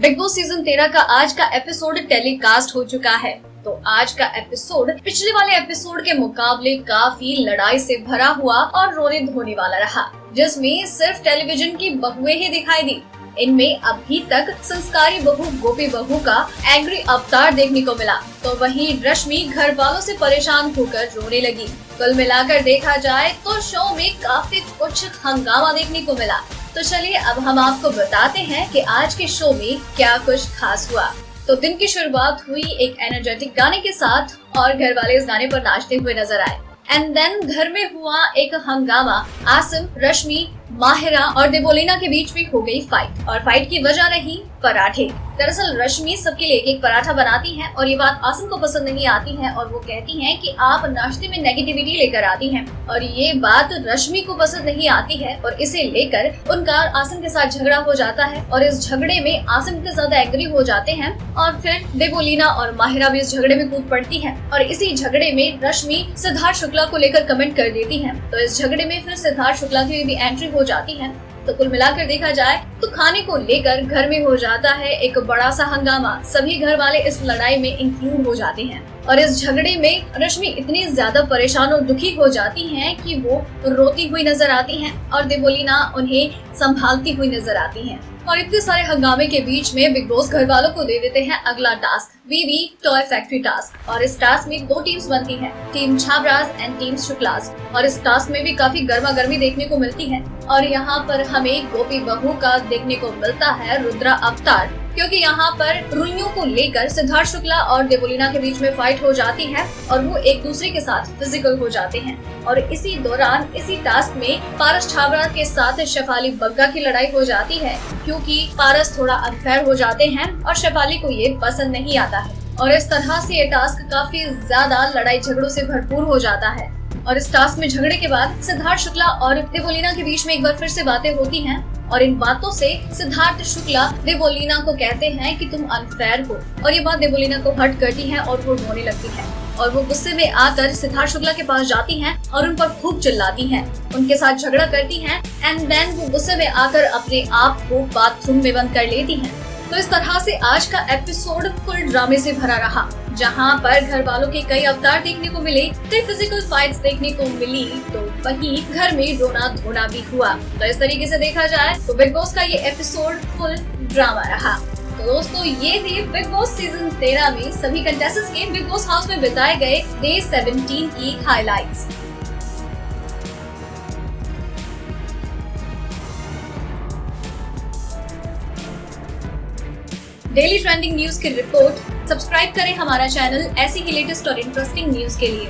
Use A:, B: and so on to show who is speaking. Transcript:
A: Big boss season 13 का आज का एपिसोड टेलीकास्ट हो चुका है। तो आज का एपिसोड पिछले वाले एपिसोड के मुकाबले काफी लड़ाई से भरा हुआ और रोने धोने वाला रहा, जिसमें सिर्फ टेलीविजन की बहुएं ही दिखाई दी। इनमें अभी तक संस्कारी बहू गोपी बहू का एंग्री अवतार देखने को मिला, तो वहीं रश्मि घर वालों से परेशान होकर रोने लगी। कुल मिलाकर देखा जाए तो शो में काफी कुछ हंगामा देखने को मिला। तो चलिए अब हम आपको बताते हैं कि आज के शो में क्या कुछ खास हुआ। तो दिन की शुरुआत हुई एक एनर्जेटिक गाने के साथ और घर वाले इस गाने पर नाचते हुए नजर आए। एंड देन घर में हुआ एक हंगामा। आसिम, रश्मि, माहिरा और देबोलीना के बीच में हो गई फाइट, और फाइट की वजह रही पराठे। दरअसल रश्मि सबके लिए एक पराठा बनाती है और ये बात आसिम को पसंद नहीं आती है, और वो कहती हैं कि आप नाश्ते में नेगेटिविटी लेकर आती हैं, और ये बात रश्मि को पसंद नहीं आती है। और इसे लेकर उनका आसिम के साथ झगड़ा हो जाता है, और इस झगड़े में आसिम के ज्यादा एग्री हो जाते हैं, और फिर देबोलीना और माहिरा भी इस झगड़े में कूद पड़ती है। और इसी झगड़े में रश्मि सिद्धार्थ शुक्ला को लेकर कमेंट कर देती है, तो इस झगड़े में फिर सिद्धार्थ शुक्ला की भी एंट्री हो जाती है। तो कुल मिलाकर देखा जाए तो खाने को लेकर घर में हो जाता है एक बड़ा सा हंगामा। सभी घर वाले इस लड़ाई में इंक्लूड हो जाते हैं, और इस झगड़े में रश्मि इतनी ज्यादा परेशान और दुखी हो जाती हैं कि वो रोती हुई नजर आती हैं, और देबोलीना उन्हें संभालती हुई नजर आती हैं। और इतने सारे हंगामे के बीच में बिग बॉस घर वालों को दे देते हैं अगला टास्क, वीवी टॉय फैक्ट्री टास्क। और इस टास्क में 2 टीम्स बनती हैं, टीम छाबराज एंड टीम शुक्लाज। और इस टास्क में भी काफी गर्मा गर्मी देखने को मिलती है, और यहाँ पर हमें गोपी बहू का देखने को मिलता है रुद्रा अवतार, क्योंकि यहाँ पर रुइयों को लेकर सिद्धार्थ शुक्ला और देबोलीना के बीच में फाइट हो जाती है, और वो एक दूसरे के साथ फिजिकल हो जाते हैं। और इसी दौरान इसी टास्क में पारस छाबड़ा के साथ शेफाली बग्गा की लड़ाई हो जाती है, क्योंकि पारस थोड़ा अनफेयर हो जाते हैं और शेफाली को ये पसंद नहीं आता है। और इस तरह से ये टास्क काफी ज्यादा लड़ाई झगड़ों से भरपूर हो जाता है। और इस टास्क में झगड़े के बाद सिद्धार्थ शुक्ला और देबोलीना के बीच में एक बार फिर से बातें होती हैं, और इन बातों से सिद्धार्थ शुक्ला देबोलीना को कहते हैं कि तुम अनफेयर हो, और ये बात देबोलीना को हर्ट करती है और वो रोने लगती है। और वो गुस्से में आकर सिद्धार्थ शुक्ला के पास जाती हैं और उन पर खूब चिल्लाती हैं, उनके साथ झगड़ा करती हैं, एंड देन वो गुस्से में आकर अपने आप को बाथरूम में बंद कर लेती हैं। तो इस तरह से आज का एपिसोड फुल ड्रामे से भरा रहा, जहाँ पर घर वालों के कई अवतार देखने को मिले, कई फिजिकल फाइट्स देखने को मिली, तो वहीं घर में रोना धोना भी हुआ। तो इस तरीके से देखा जाए तो बिग बॉस का ये एपिसोड फुल ड्रामा रहा। तो दोस्तों, ये थी बिग बॉस सीजन 13 में सभी कंटेस्टेंट्स के बिग बॉस हाउस में बिताए गए डे 17 की हाइलाइट्स। डेली ट्रेंडिंग न्यूज की रिपोर्ट सब्सक्राइब करें हमारा चैनल ऐसी ही लेटेस्ट और इंटरेस्टिंग न्यूज के लिए।